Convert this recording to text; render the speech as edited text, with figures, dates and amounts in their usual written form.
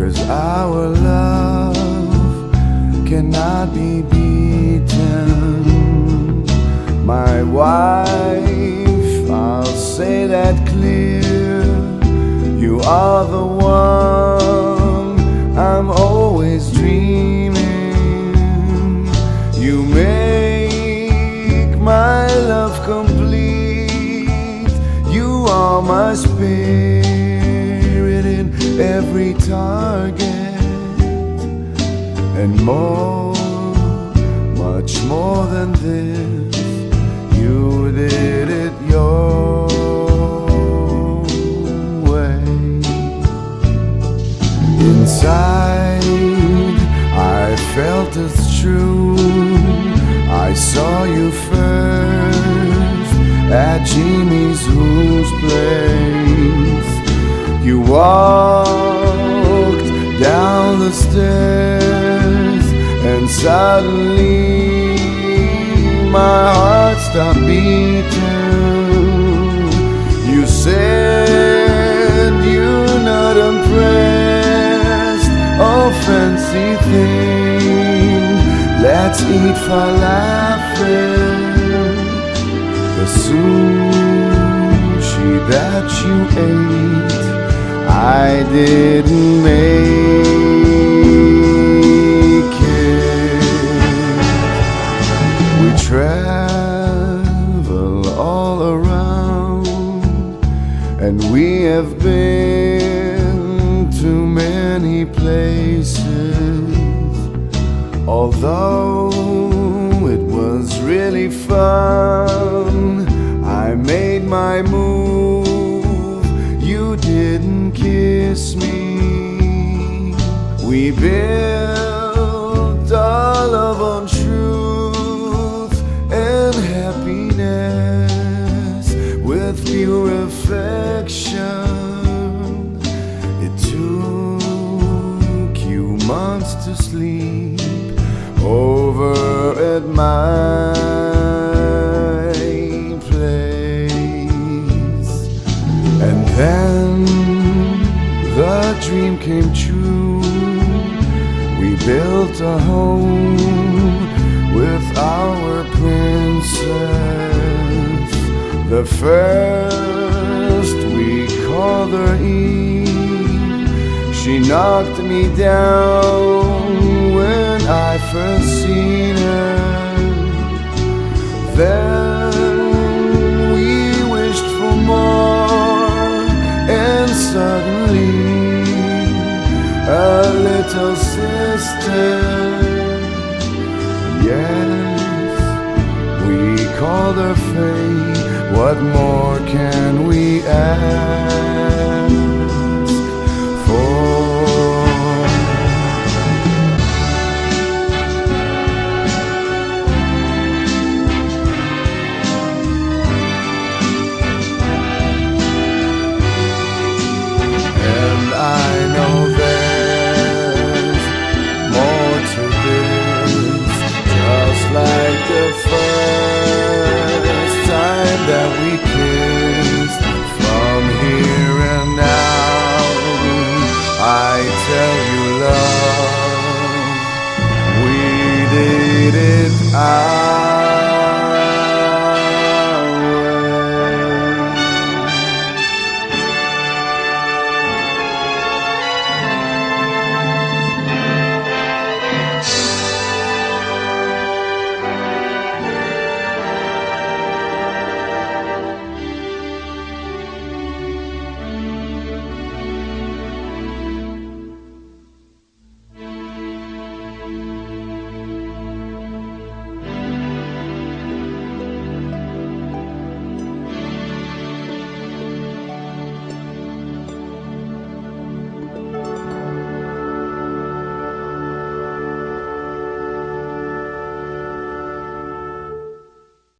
'cause our love cannot be beaten. My wife, I'll say that clear. You are the one I'm always dreaming. You make my love complete. You are my spirit in every target, and more, much more than this. You did it your way. Inside, I felt it's true. I saw you first at Jimmy's Who's place. You walked down the stairs, and suddenly my heart stopped beating. You said you're not impressed, oh fancy thing, let's eat falafel. The sushi that you ate, I didn't make it. We travel all around, and we have been to many places. Although it was really fun, I made my move, you didn't kiss me. We built our love on truth and happiness with pure affection. It took you months to sleep over at my place, and then the dream came true. We built a home with our princess. The first we called her Eve. She knocked me down when I first seen her. Then we wished for more, and suddenly a little sister. Yes, we called her Faye. What more can we ask for? The first time that we kissed, from here and now, I tell you, love, we did it.